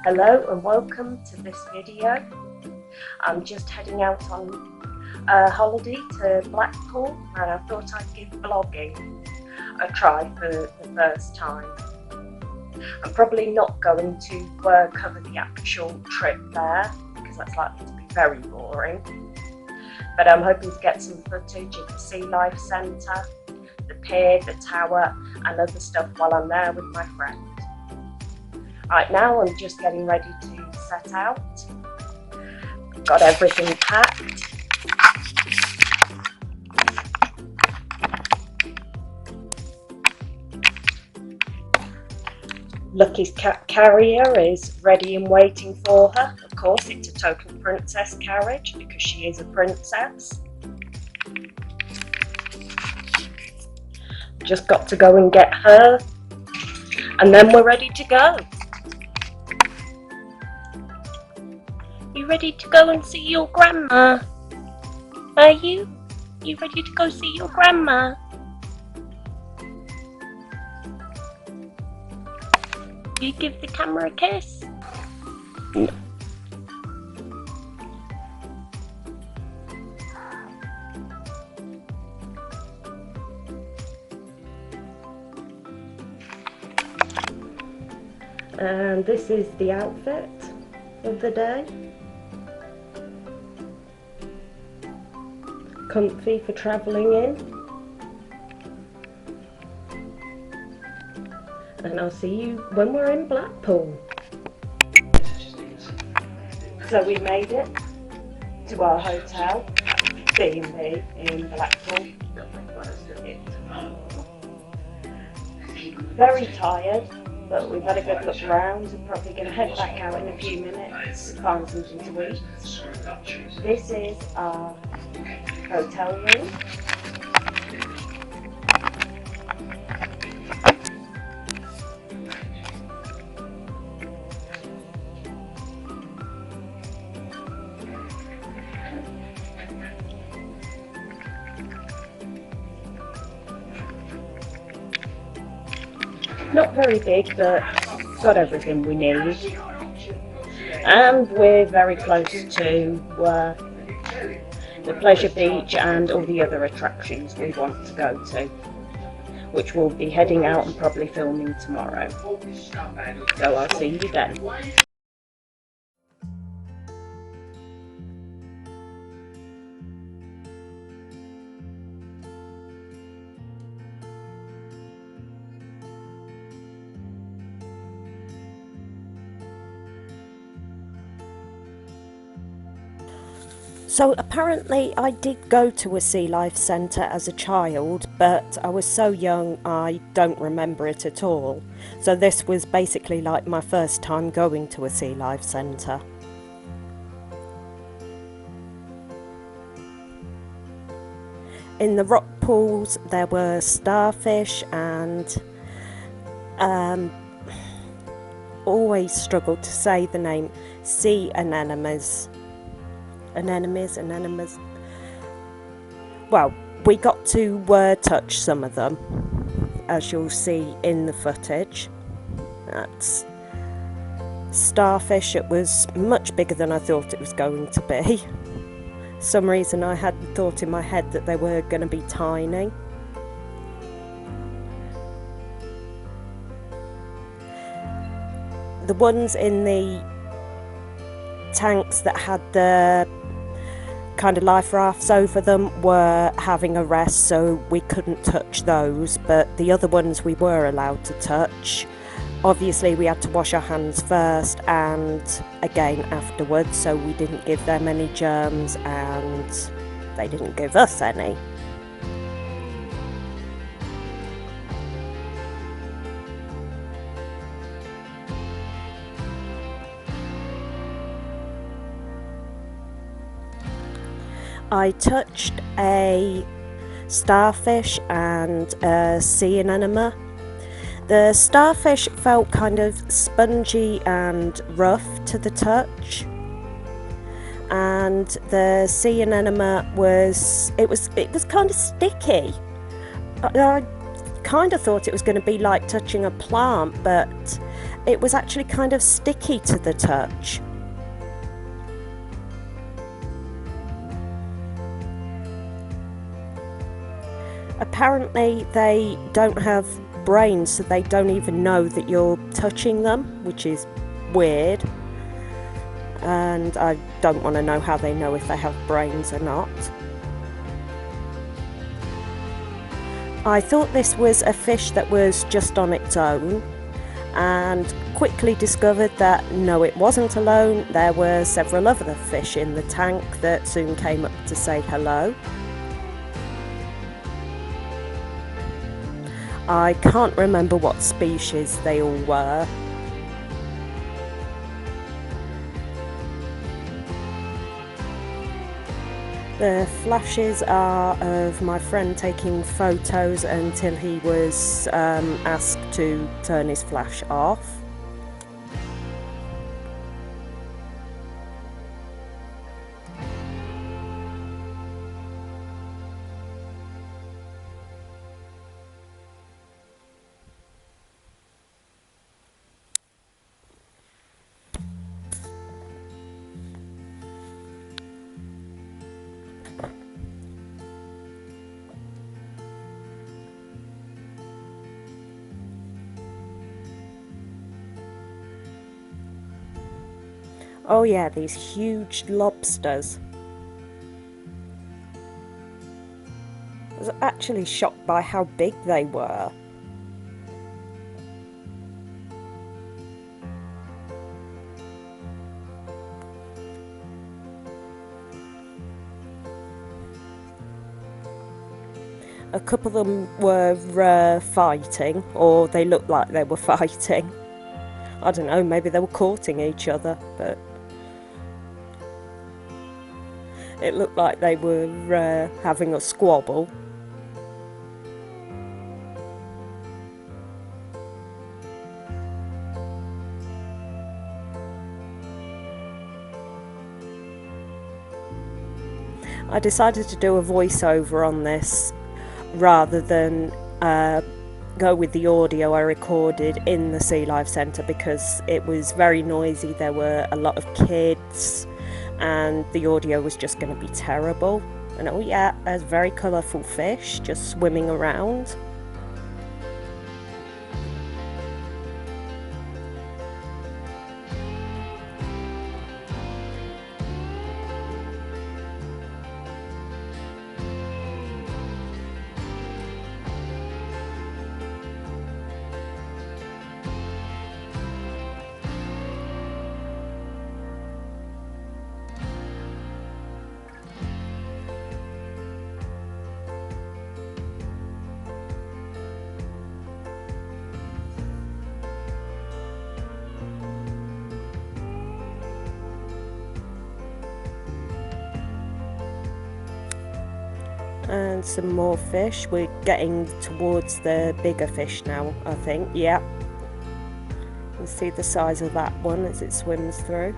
Hello and welcome to this video. I'm just heading out on a holiday to Blackpool and I thought I'd give vlogging a try for the first time. I'm probably not going to cover the actual trip there because that's likely to be very boring, but I'm hoping to get some footage of the Sealife Centre, the pier, the tower and other stuff while I'm there with my friend. Right now I'm just getting ready to set out. Got everything packed. Lucky's cat carrier is ready and waiting for her. Of course, it's a total princess carriage because she is a princess. Just got to go and get her and then we're ready to go. You ready to go and see your grandma? Are you? You ready to go see your grandma? You give the camera a kiss? No. And this is the outfit of the day. Comfy for travelling in. And I'll see you when we're in Blackpool. So we made it to our hotel, B&B in Blackpool. Very tired, but we've had a good look around. We're probably going to head back out in a few minutes, find something to eat. This is our hotel room. Not very big, but got everything we need. And we're very close to the Pleasure Beach and all the other attractions we want to go to, which we'll be heading out and probably filming tomorrow. So I'll see you then. So apparently I did go to a Sealife Centre as a child, but I was so young I don't remember it at all. So this was basically like my first time going to a Sealife Centre. In the rock pools there were starfish and always struggled to say the name, sea anemones. Anemones. Well, we got to touch some of them, as you'll see in the footage. That's starfish. It was much bigger than I thought it was going to be. For some reason I had thought in my head that they were going to be tiny. The ones in the tanks that had the kind of life rafts over them were having a rest, so we couldn't touch those, but the other ones we were allowed to touch. Obviously we had to wash our hands first and again afterwards, so we didn't give them any germs and they didn't give us any. I touched a starfish and a sea anemone. The starfish felt kind of spongy and rough to the touch, and the sea anemone was kind of sticky. I kind of thought it was going to be like touching a plant, but it was actually kind of sticky to the touch. Apparently they don't have brains, so they don't even know that you're touching them, which is weird. And I don't want to know how they know if they have brains or not. I thought this was a fish that was just on its own, and quickly discovered that no, it wasn't alone. There were several other fish in the tank that soon came up to say hello. I can't remember what species they all were. The flashes are of my friend taking photos until he was asked to turn his flash off. Oh yeah, these huge lobsters. I was actually shocked by how big they were. A couple of them were fighting, or they looked like they were fighting. I don't know, maybe they were courting each other, but it looked like they were having a squabble. I decided to do a voiceover on this rather than go with the audio I recorded in the Sealife Centre, because it was very noisy. There were a lot of kids and the audio was just going to be terrible. And oh yeah, there's very colourful fish just swimming around. And some more fish. We're getting towards the bigger fish now, I think. Yeah. You see the size of that one as it swims through.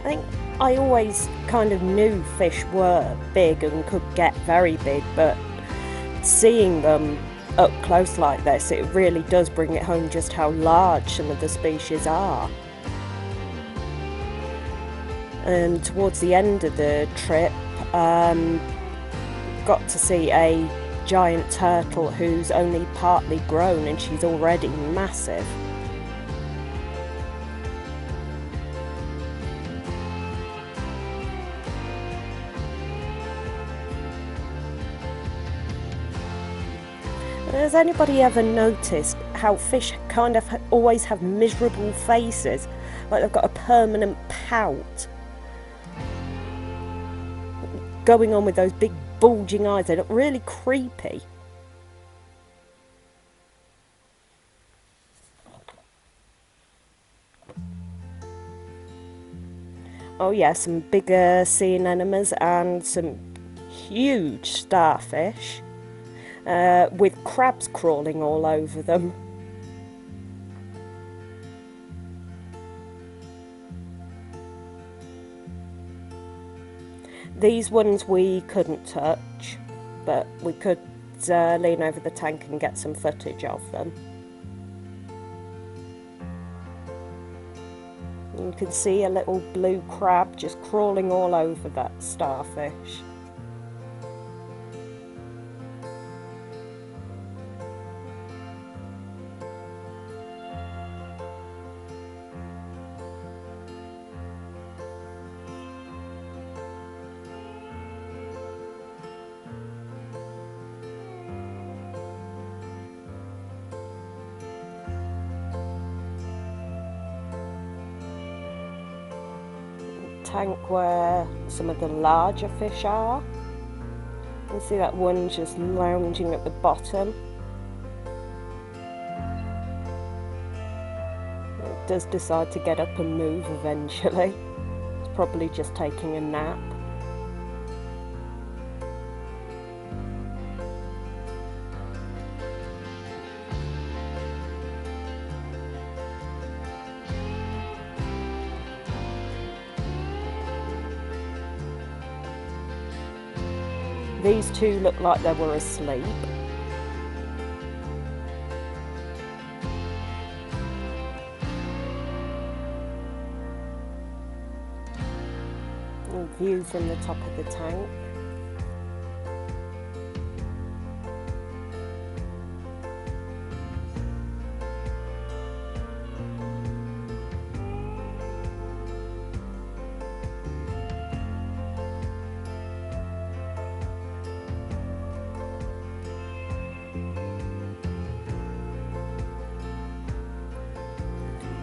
I think I always kind of knew fish were big and could get very big, but seeing them up close like this, it really does bring it home just how large some of the species are. And towards the end of the trip, got to see a giant turtle who's only partly grown, and she's already massive. Has anybody ever noticed how fish kind of always have miserable faces, like they've got a permanent pout going on with those big bulging eyes? They look really creepy. Oh yeah, some bigger sea anemones and some huge starfish. With crabs crawling all over them. These ones we couldn't touch, but we could lean over the tank and get some footage of them. You can see a little blue crab just crawling all over that starfish. Tank where some of the larger fish are. You see that one just lounging at the bottom. It does decide to get up and move eventually. It's probably just taking a nap. These two look like they were asleep. A view from the top of the tank.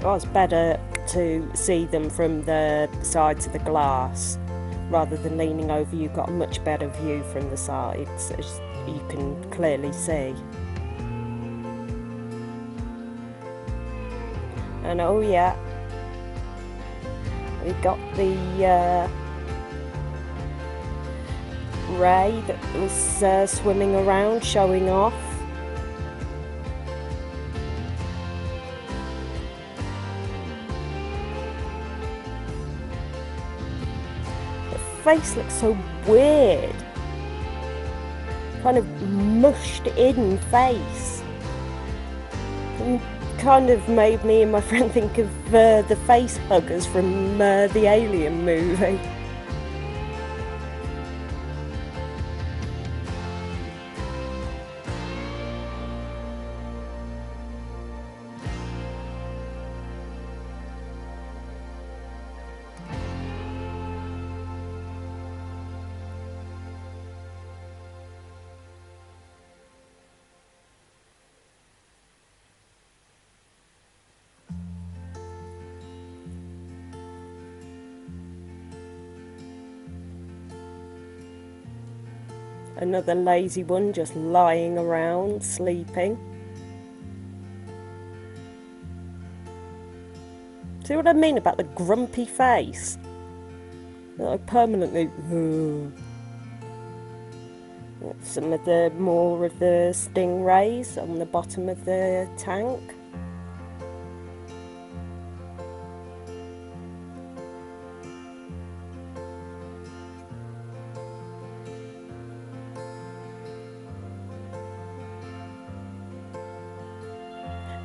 Well, it's better to see them from the sides of the glass rather than leaning over. You've got a much better view from the sides, as you can clearly see. And oh yeah, we got the ray that was swimming around, showing off. Face looks so weird, kind of mushed in face, and kind of made me and my friend think of the face huggers from the Alien movie. Another lazy one just lying around, sleeping. See what I mean about the grumpy face? Like permanently. Some of the more of the stingrays on the bottom of the tank.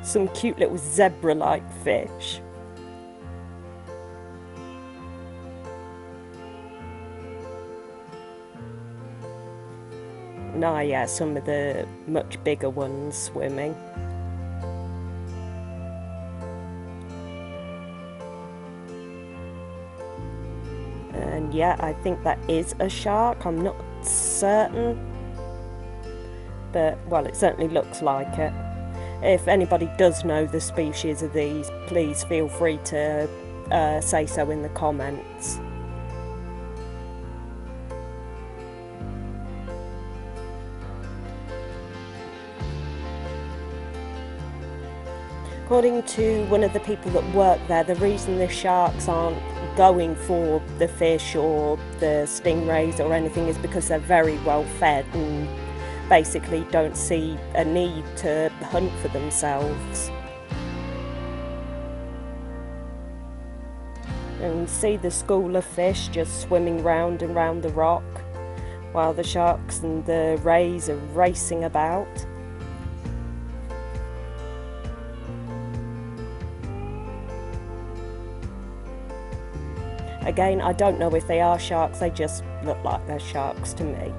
Some cute little zebra-like fish. Ah, yeah, some of the much bigger ones swimming. And yeah, I think that is a shark. I'm not certain, but well, it certainly looks like it. If anybody does know the species of these, please feel free to say so in the comments. According to one of the people that work there, the reason the sharks aren't going for the fish or the stingrays or anything is because they're very well fed and basically don't see a need to hunt for themselves. And see the school of fish just swimming round and round the rock while the sharks and the rays are racing about. Again, I don't know if they are sharks, they just look like they're sharks to me.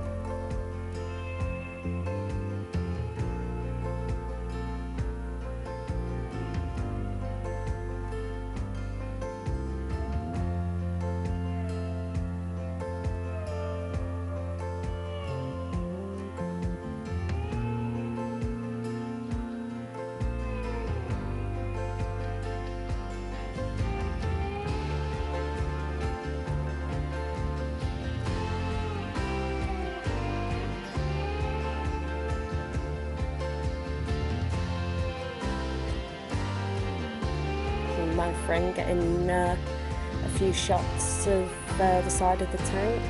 My friend getting a few shots of the side of the tank.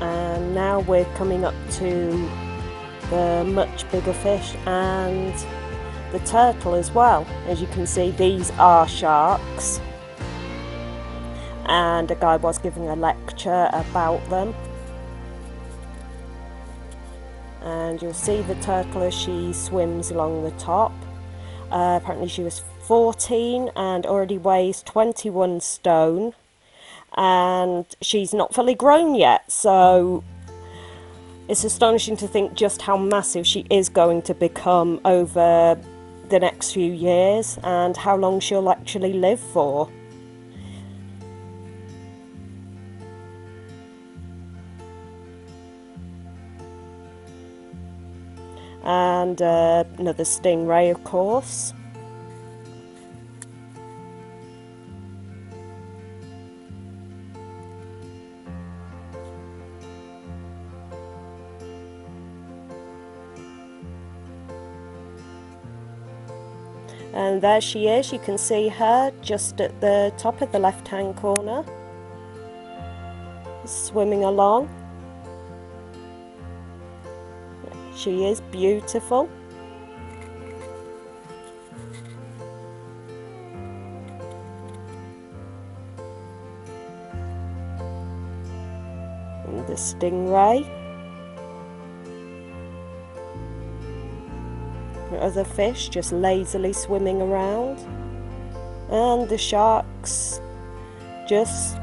And now we're coming up to the much bigger fish and the turtle as well. As you can see, these are sharks, and a guy was giving a lecture about them. And you'll see the turtle as she swims along the top. Apparently she was 14 and already weighs 21 stone, and she's not fully grown yet, so it's astonishing to think just how massive she is going to become over the next few years and how long she'll actually live for. And another stingray, of course. And there she is, you can see her just at the top of the left hand corner, swimming along. She is beautiful. And the stingray. Other fish just lazily swimming around. And the sharks just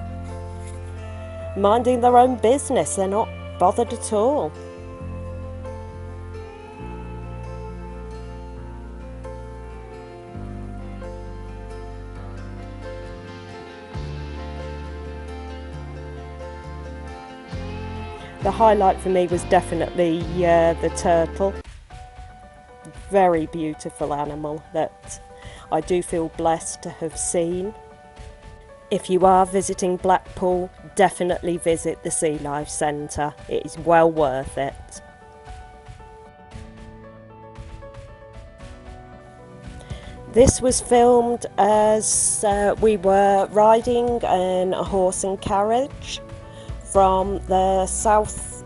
minding their own business. They're not bothered at all. The highlight for me was definitely the turtle. Very beautiful animal that I do feel blessed to have seen. If you are visiting Blackpool, definitely visit the Sealife Centre. It is well worth it. This was filmed as we were riding in a horse and carriage from the South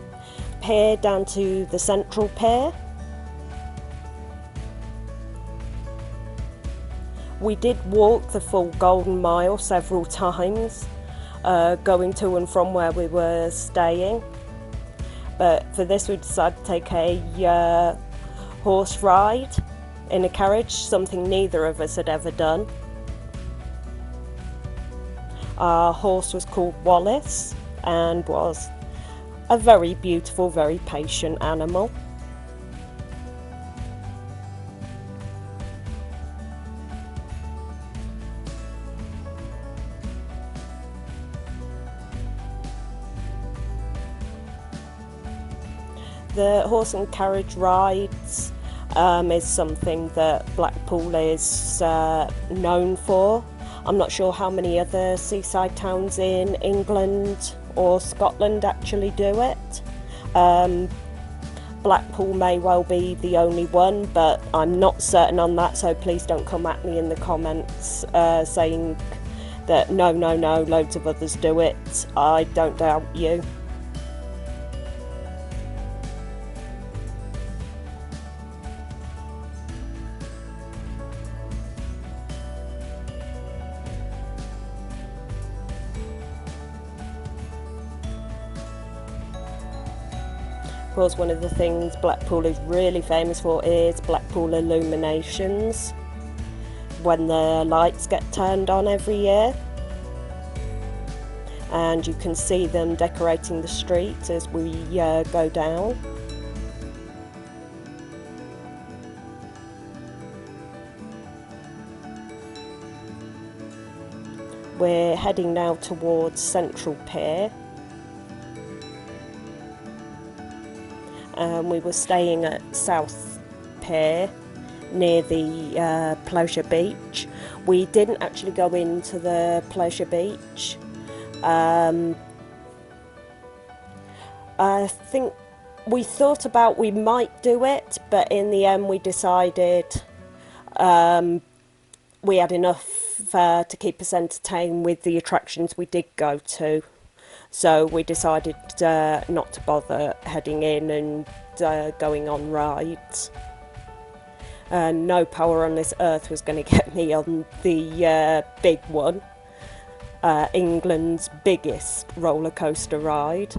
Pier down to the Central Pier. We did walk the full Golden Mile several times, going to and from where we were staying. But for this we decided to take a horse ride in a carriage, something neither of us had ever done. Our horse was called Wallace and was a very beautiful, very patient animal. The horse and carriage rides is something that Blackpool is known for. I'm not sure how many other seaside towns in England or Scotland actually do it. Blackpool may well be the only one, but I'm not certain on that, so please don't come at me in the comments saying that no, loads of others do it. I don't doubt you. Of course, one of the things Blackpool is really famous for is Blackpool illuminations, when the lights get turned on every year. And you can see them decorating the streets as we go down. We're heading now towards Central Pier. We were staying at South Pier near the pleasure beach. We didn't actually go into the pleasure beach. I think we thought about we might do it, but in the end we decided we had enough to keep us entertained with the attractions we did go to. So we decided not to bother heading in and going on rides. No power on this earth was going to get me on the big one, England's biggest roller coaster ride.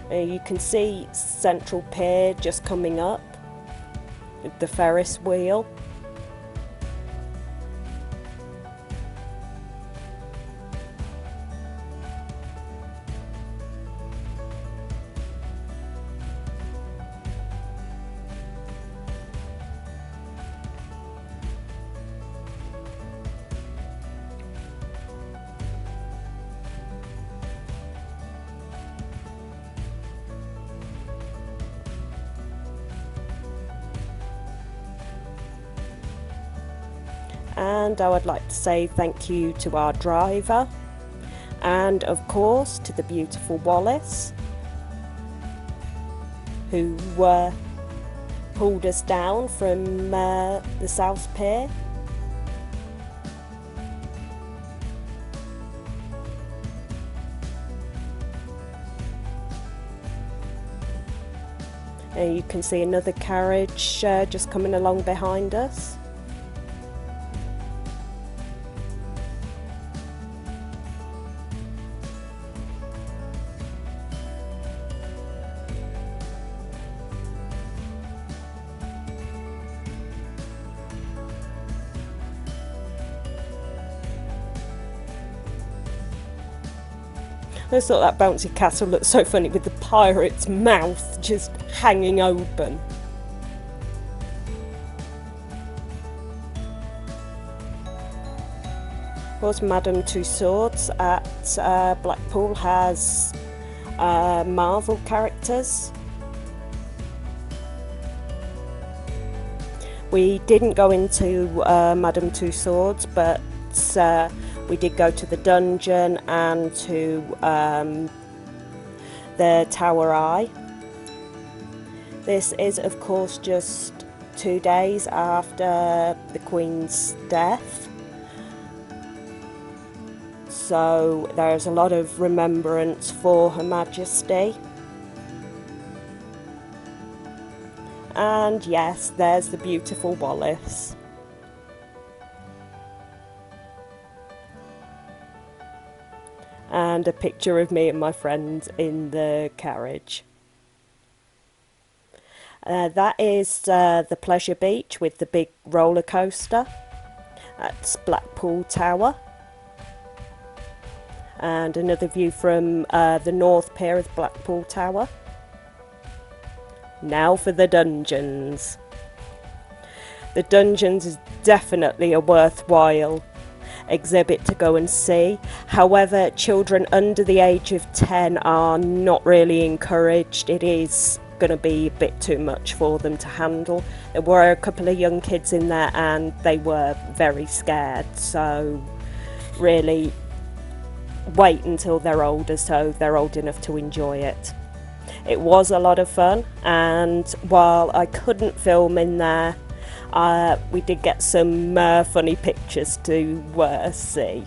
You can see Central Pier just coming up with the Ferris wheel. And I would like to say thank you to our driver, and of course to the beautiful Wallace, who pulled us down from the South Pier. You can see another carriage just coming along behind us. I just thought that bouncy castle looked so funny with the pirate's mouth just hanging open. Of course, Madame Tussauds at Blackpool has Marvel characters. We didn't go into Madame Tussauds, but we did go to the dungeon and to the Tower Eye. This is of course just 2 days after the Queen's death, so there's a lot of remembrance for Her Majesty. And yes, there's the beautiful Wallace. And a picture of me and my friends in the carriage. That is the pleasure beach with the big roller coaster. That's Blackpool Tower. And another view from the North Pier of Blackpool Tower. Now for the dungeons. The dungeons is definitely a worthwhile exhibit to go and see. However, children under the age of 10 are not really encouraged. It is going to be a bit too much for them to handle. There were a couple of young kids in there and they were very scared, so really wait until they're older so they're old enough to enjoy it. It was a lot of fun, and while I couldn't film in there, we did get some funny pictures to see.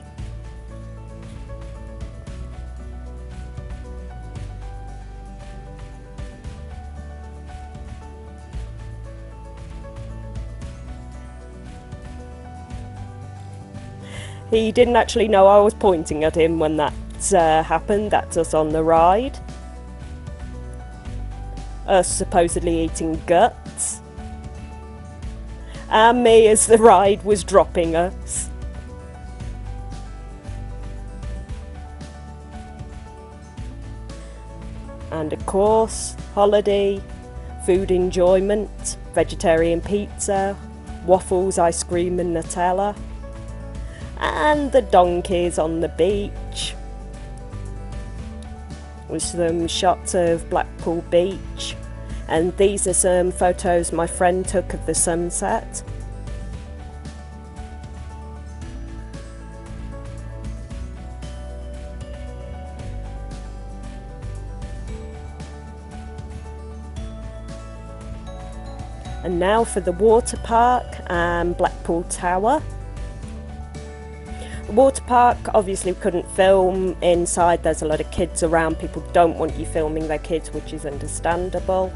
He didn't actually know I was pointing at him when that happened. That's us on the ride. us supposedly eating guts, and me as the ride was dropping us. And of course, holiday, food enjoyment, vegetarian pizza, waffles, ice cream and Nutella, and the donkeys on the beach, with some shots of Blackpool beach. And these are some photos my friend took of the sunset. And now for the water park and Blackpool Tower. The water park, obviously we couldn't film inside, there's a lot of kids around, people don't want you filming their kids, which is understandable.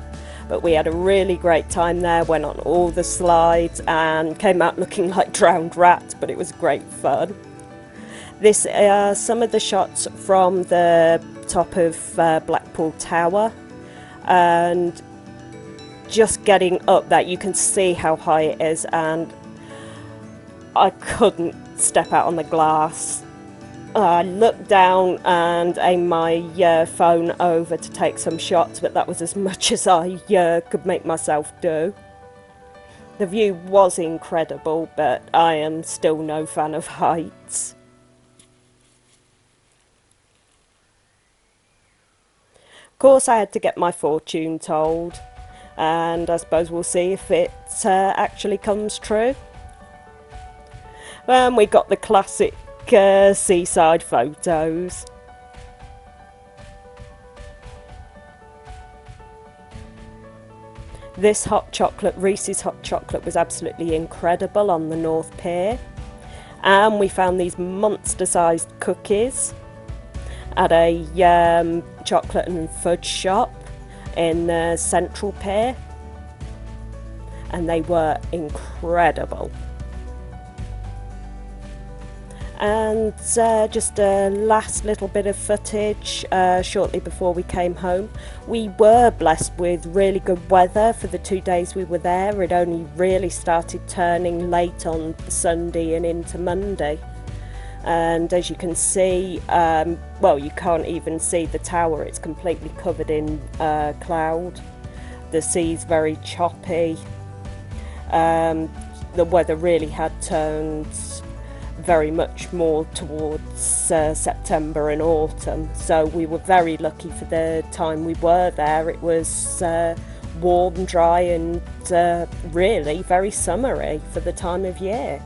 But we had a really great time there, went on all the slides and came out looking like drowned rats, but it was great fun. This are some of the shots from the top of Blackpool Tower, and just getting up there you can see how high it is, and I couldn't step out on the glass. I looked down and aimed my phone over to take some shots, but that was as much as I could make myself do. The view was incredible, but I am still no fan of heights. Of course I had to get my fortune told, and I suppose we'll see if it actually comes true. And we got the classic seaside photos. This hot chocolate, Reese's hot chocolate, was absolutely incredible on the North Pier. And we found these monster sized cookies at a chocolate and fudge shop in the Central Pier, and they were incredible. And just a last little bit of footage shortly before we came home. We were blessed with really good weather for the 2 days we were there. It only really started turning late on Sunday and into Monday. And as you can see, well, you can't even see the tower, it's completely covered in cloud. The sea's very choppy. The weather really had turned very much more towards September and autumn, so we were very lucky for the time we were there. It was warm, dry and really very summery for the time of year.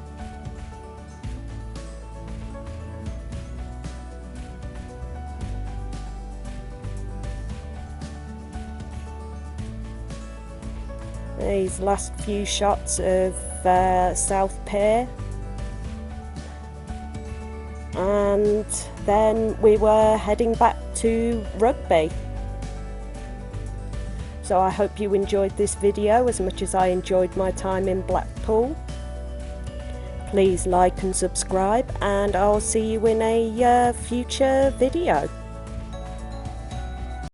These last few shots of South Pier, and then we were heading back to Rugby. So I hope you enjoyed this video as much as I enjoyed my time in Blackpool. Please like and subscribe, and I'll see you in a future video.